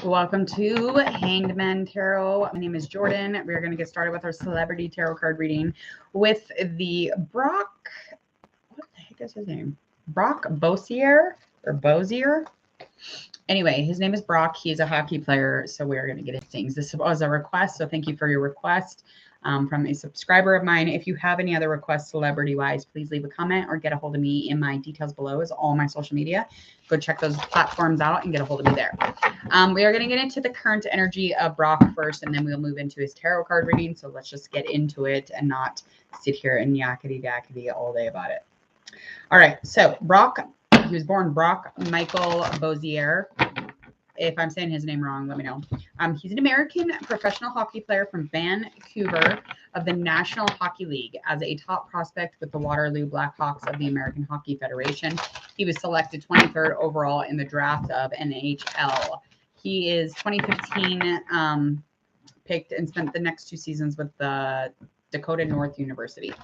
Welcome to Hanged Man Tarot. My name is Jordan. We're going to get started with our celebrity tarot card reading with the Brock. What the heck is his name? Brock BOESER or BOESER. Anyway, his name is Brock. He's a hockey player. So we're going to get into things. This was a request. So thank you for your request from a subscriber of mine. If you have any other requests celebrity-wise, please leave a comment or get a hold of me. In my details below is all my social media. Go check those platforms out and get a hold of me there. We are going to get into the current energy of Brock first, and then we'll move into his tarot card reading. So let's just get into it and not sit here and yakety-dackety all day about it. All right. So Brock, he was born Brock Michael BOESER. If I'm saying his name wrong, let me know. He's an American professional hockey player from Vancouver of the National Hockey League. As a top prospect with the Waterloo Blackhawks of the American Hockey Federation, he was selected 23rd overall in the draft of NHL. He is 2015 picked and spent the next 2 seasons with the Dakota North University.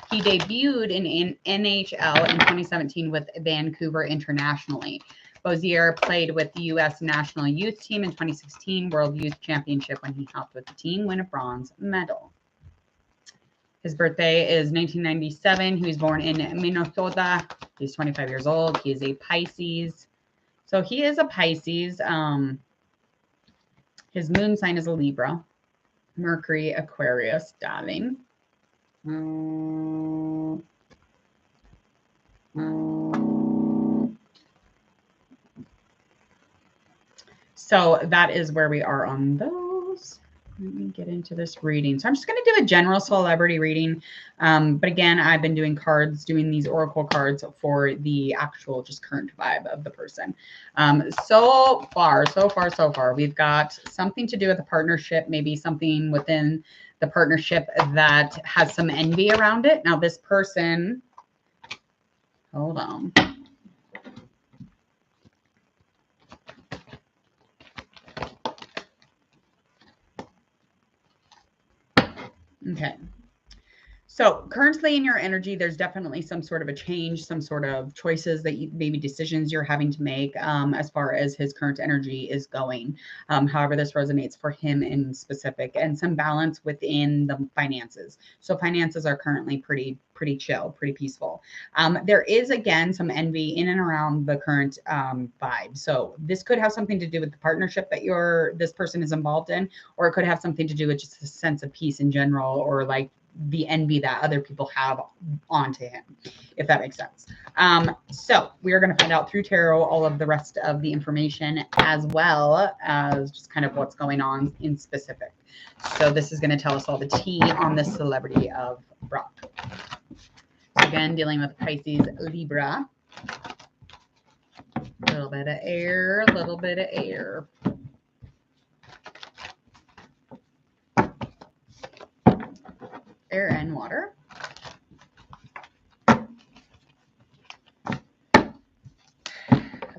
He debuted in NHL in 2017 with Vancouver internationally. BOESER played with the U.S. national youth team in 2016 World Youth Championship when he helped with the team win a bronze medal. His birthday is 1997. He was born in Minnesota. He's 25 years old. He is a Pisces. So he is a Pisces. His moon sign is a Libra. Mercury, Aquarius, darling. So that is where we are on those. Let me get into this reading. So I'm just going to do a general celebrity reading. But again, I've been doing cards, doing these oracle cards for the actual just current vibe of the person. So far, we've got something to do with a partnership, maybe something within the partnership that has some envy around it. Now this person, hold on. Okay. So currently in your energy, there's definitely some sort of a change, some sort of choices that you, maybe decisions you're having to make as far as his current energy is going. However, this resonates for him in specific, and some balance within the finances. So finances are currently pretty chill, pretty peaceful. There is, again, some envy in and around the current vibe. So this could have something to do with the partnership that this person is involved in, or it could have something to do with just a sense of peace in general, or like the envy that other people have onto him, if that makes sense. So we are going to find out through tarot all of the rest of the information, as well as just kind of what's going on in specific. So this is going to tell us all the tea on the celebrity of Brock. So again, dealing with Pisces, Libra. A little bit of air, a little bit of air. Air and water. That's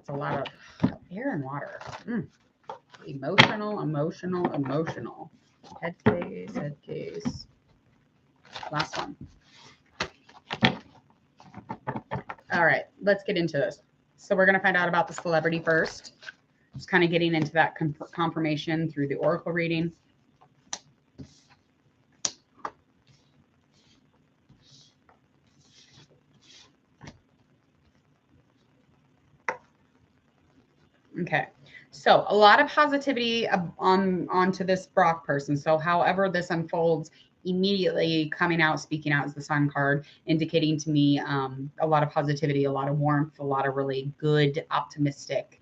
a lot of air and water. Emotional. Head case. Last one. All right, let's get into this. So we're going to find out about the celebrity first. Just kind of getting into that confirmation through the oracle reading. Okay, so a lot of positivity onto this Brock person. So however this unfolds, immediately coming out, speaking out is the Sun card, indicating to me a lot of positivity, a lot of warmth, a lot of really good, optimistic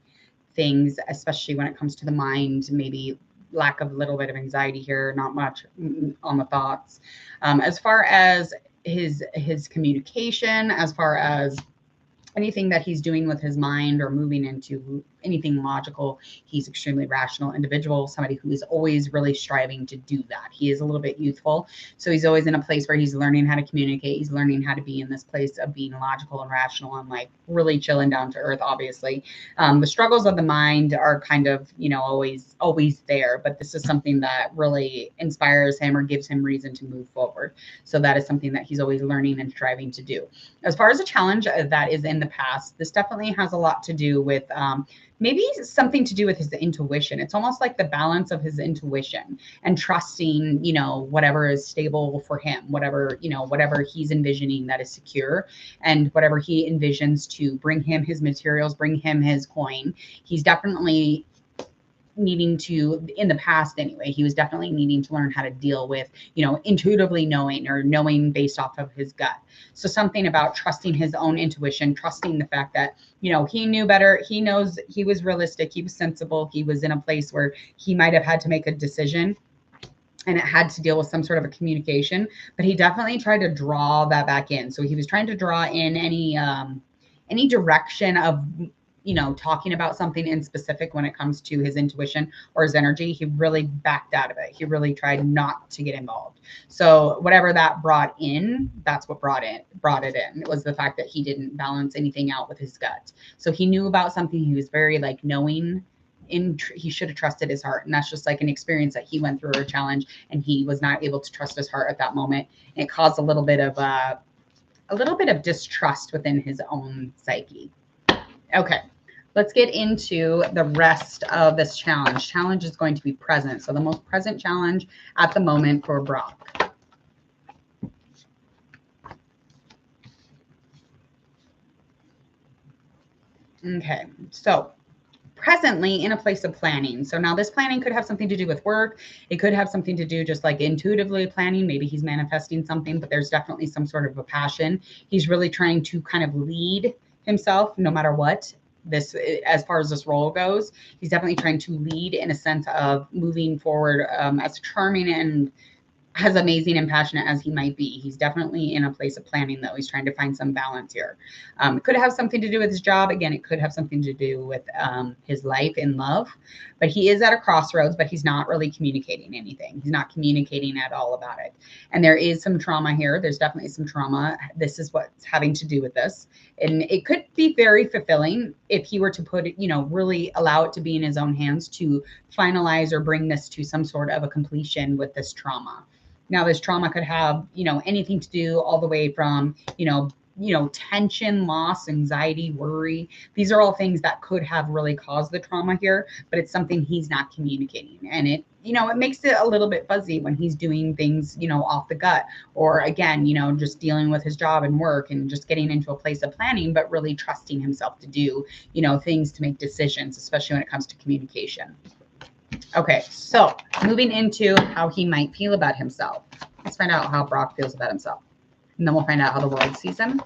things, especially when it comes to the mind, maybe lack of a little bit of anxiety here, not much on the thoughts. As far as his communication, as far as anything that he's doing with his mind or moving into anything logical, he's extremely rational individual, somebody who is always really striving to do that. He is a little bit youthful, so he's always in a place where he's learning how to communicate. He's learning how to be in this place of being logical and rational and like really chilling down to earth. Obviously, the struggles of the mind are kind of, always there, but this is something that really inspires him or gives him reason to move forward. So that is something that he's always learning and striving to do. As far as a challenge that is in the past, this definitely has a lot to do with maybe something to do with his intuition. It's almost like the balance of his intuition and trusting, you know, whatever is stable for him, whatever, you know, whatever he's envisioning that is secure, and whatever he envisions to bring him his materials, bring him his coin. He's definitely needing to, in the past anyway, he was definitely needing to learn how to deal with, you know, intuitively knowing, or knowing based off of his gut. So something about trusting his own intuition, trusting the fact that, you know, he knew better. He knows, he was realistic. He was sensible. He was in a place where he might have had to make a decision, and it had to deal with some sort of a communication, but he definitely tried to draw that back in. So he was trying to draw in any direction of, you know, talking about something in specific when it comes to his intuition or his energy. He really backed out of it. He really tried not to get involved. So whatever that brought in, that's what brought it in. It was the fact that he didn't balance anything out with his gut. So he knew about something. He was very like knowing. He should have trusted his heart, and that's just like an experience that he went through, or a challenge, and he was not able to trust his heart at that moment, and it caused a little bit of distrust within his own psyche. Okay, let's get into the rest of this challenge. Challenge is going to be present, so the most present challenge at the moment for Brock. Okay, so presently in a place of planning. So now this planning could have something to do with work. It could have something to do just like intuitively planning. Maybe he's manifesting something, but there's definitely some sort of a passion. He's really trying to kind of lead himself no matter what. This, as far as this role goes, he's definitely trying to lead in a sense of moving forward, as charming and as amazing and passionate as he might be. He's definitely in a place of planning, though. He's trying to find some balance here. It could have something to do with his job. Again, it could have something to do with his life in love. But he is at a crossroads, but he's not really communicating anything. He's not communicating at all about it. And there is some trauma here. There's definitely some trauma. This is what's having to do with this. And it could be very fulfilling if he were to put it, you know, really allow it to be in his own hands to finalize or bring this to some sort of a completion with this trauma. Now, this trauma could have, you know, anything to do all the way from, you know, tension, loss, anxiety, worry. These are all things that could have really caused the trauma here, but it's something he's not communicating. And it, you know, it makes it a little bit fuzzy when he's doing things, you know, off the gut, or again, you know, just dealing with his job and work and just getting into a place of planning, but really trusting himself to do, you know, things, to make decisions, especially when it comes to communication. Okay, so moving into how he might feel about himself. Let's find out how Brock feels about himself. And then we'll find out how the world sees him.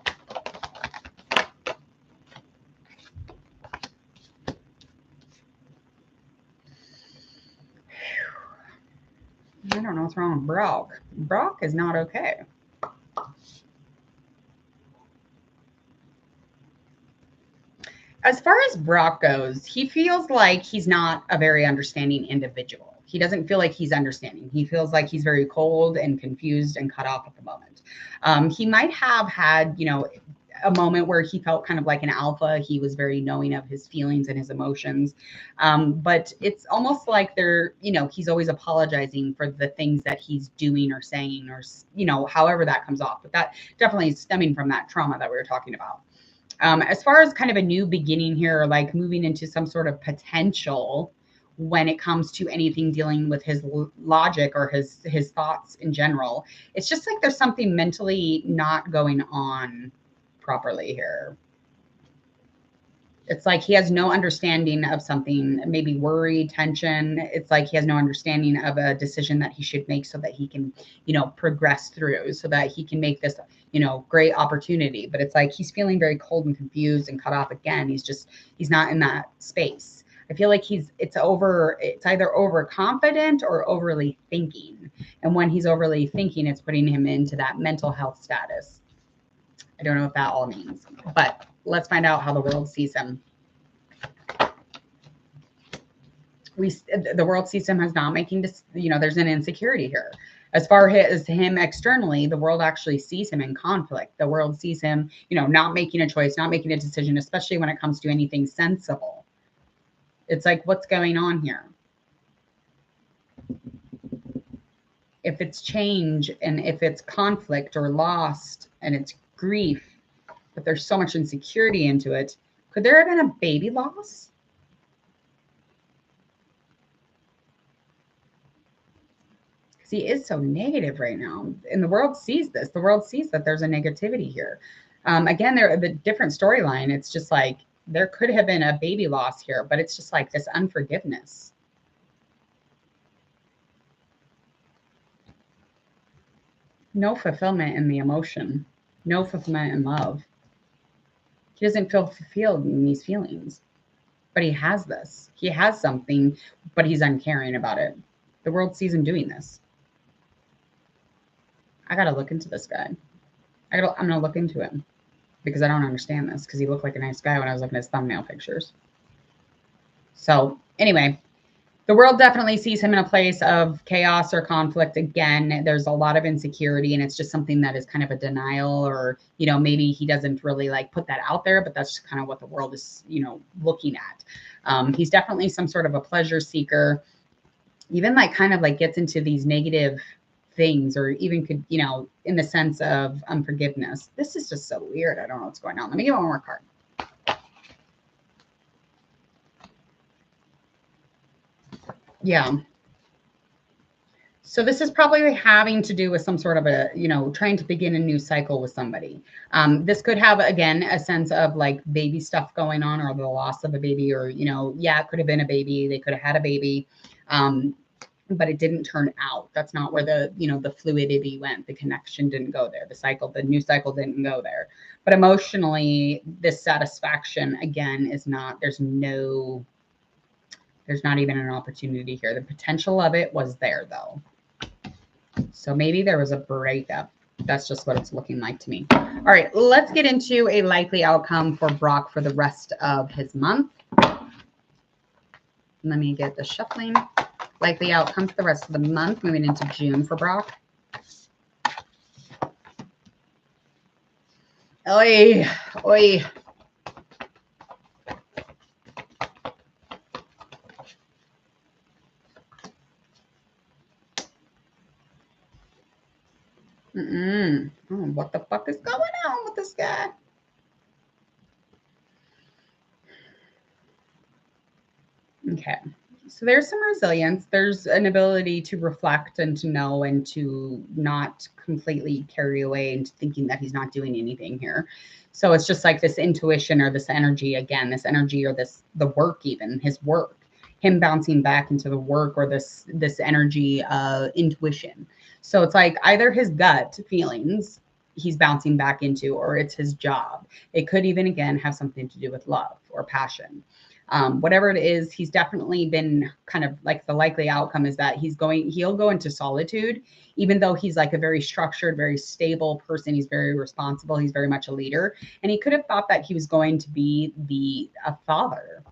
I don't know what's wrong with Brock. Brock is not okay. As far as Brock goes, he feels like he's not a very understanding individual. He doesn't feel like he's understanding. He feels like he's very cold and confused and cut off at the moment. He might have had, you know, a moment where he felt kind of like an alpha. He was very knowing of his feelings and his emotions. But it's almost like they're, you know, he's always apologizing for the things that he's doing or saying, or, you know, however that comes off. But that definitely is stemming from that trauma that we were talking about. As far as kind of a new beginning here, like moving into some sort of potential when it comes to anything dealing with his logic or his thoughts in general, it's just like there's something mentally not going on properly here. It's like he has no understanding of something, maybe worry, tension. It's like he has no understanding of a decision that he should make so that he can, you know, progress through, so that he can make this, you know, great opportunity. But it's like he's feeling very cold and confused and cut off again. He's not in that space. I feel like it's either overconfident or overly thinking. And when he's overly thinking, it's putting him into that mental health status. I don't know what that all means, but let's find out how the world sees him. The world sees him as not making this, you know, there's an insecurity here. As far as him externally, the world actually sees him in conflict. The world sees him, you know, not making a choice, not making a decision, especially when it comes to anything sensible. It's like, what's going on here? If it's change and if it's conflict or lost and it's grief, but there's so much insecurity into it, could there have been a baby loss? he is so negative right now. And the world sees this. The world sees that there's a negativity here. Again, the different storyline. It's just like there could have been a baby loss here, but it's just like this unforgiveness. No fulfillment in the emotion. No fulfillment in love. He doesn't feel fulfilled in these feelings. But he has this. He has something, but he's uncaring about it. The world sees him doing this. I got to look into this guy. I'm going to look into him because I don't understand this because he looked like a nice guy when I was looking at his thumbnail pictures. So anyway, the world definitely sees him in a place of chaos or conflict. Again, there's a lot of insecurity and it's just something that is kind of a denial or, you know, maybe he doesn't really like put that out there, but that's just kind of what the world is, you know, looking at. He's definitely some sort of a pleasure seeker, even like kind of like gets into these negative things or even could, you know, in the sense of unforgiveness. This is just so weird. I don't know what's going on. Let me get one more card. Yeah. So this is probably having to do with some sort of a, you know, trying to begin a new cycle with somebody. This could have, again, a sense of like baby stuff going on or the loss of a baby or, you know, yeah, it could have been a baby. They could have had a baby, but it didn't turn out. That's not where the, you know, the fluidity went. The connection didn't go there. The cycle, the new cycle didn't go there. But emotionally, this satisfaction, again, is not, there's not even an opportunity here. The potential of it was there though. So maybe there was a breakup. That's just what it's looking like to me. All right, let's get into a likely outcome for Brock for the rest of his month. Let me get the shuffling. Likely outcome for the rest of the month, moving into June for Brock. Oy, oy. Oh, what the fuck is going on with this guy? Okay. So there's some resilience. There's an ability to reflect and to know and to not completely carry away into thinking that he's not doing anything here. So it's just like this intuition or this energy again, this energy or this, the work, even his work, him bouncing back into the work or this energy intuition. So it's like either his gut feelings he's bouncing back into or it's his job. It could even, again, have something to do with love or passion. Whatever it is, he's definitely been kind of like the likely outcome is that he'll go into solitude, even though he's like a very structured, very stable person. He's very responsible. He's very much a leader. And he could have thought that he was going to be a father.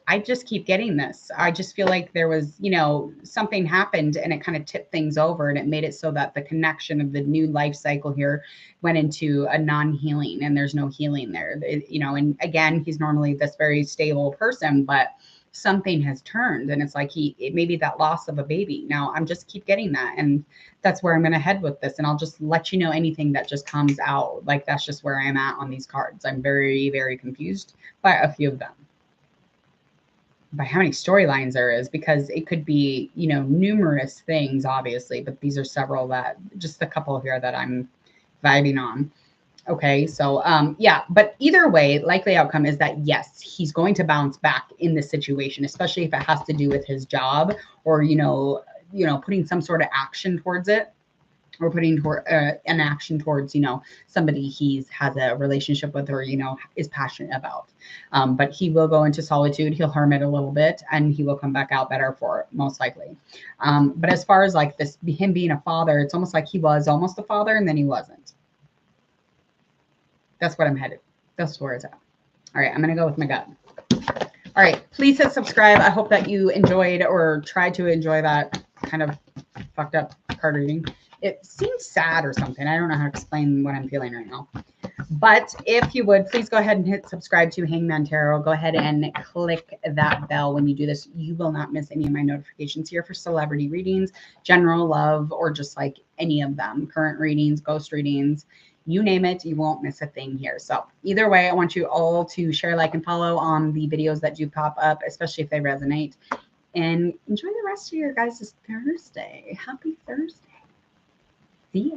I just keep getting this. I just feel like there was, you know, something happened and it kind of tipped things over and it made it so that the connection of the new life cycle here went into a non-healing and there's no healing there, you know, and again, he's normally this very stable person, but something has turned and it's like it may be that loss of a baby. Now I'm just keep getting that. And that's where I'm going to head with this. And I'll just let you know anything that just comes out. Like, that's just where I'm at on these cards. I'm very, very confused by a few of them. By how many storylines there is, because it could be, you know, numerous things, obviously, but these are several that just a couple here that I'm vibing on. Okay, so yeah, but either way, likely outcome is that yes, he's going to bounce back in this situation, especially if it has to do with his job or you know, putting some sort of action towards it. Or putting an action towards, you know, somebody has a relationship with or, you know, is passionate about. But he will go into solitude. He'll hermit a little bit and he will come back out better for it, most likely. But as far as like this, him being a father, it's almost like he was almost a father and then he wasn't. That's what I'm headed. That's where it's at. All right, I'm going to go with my gut. All right, please hit subscribe. I hope that you enjoyed or tried to enjoy that kind of fucked up card reading. It seems sad or something. I don't know how to explain what I'm feeling right now. But if you would, please go ahead and hit subscribe to Hangman Tarot. Go ahead and click that bell when you do this. You will not miss any of my notifications here for celebrity readings, general love, or just like any of them. Current readings, ghost readings, you name it, you won't miss a thing here. So either way, I want you all to share, like, and follow on the videos that do pop up, especially if they resonate. and enjoy the rest of your guys' Thursday. Happy Thursday. See ya.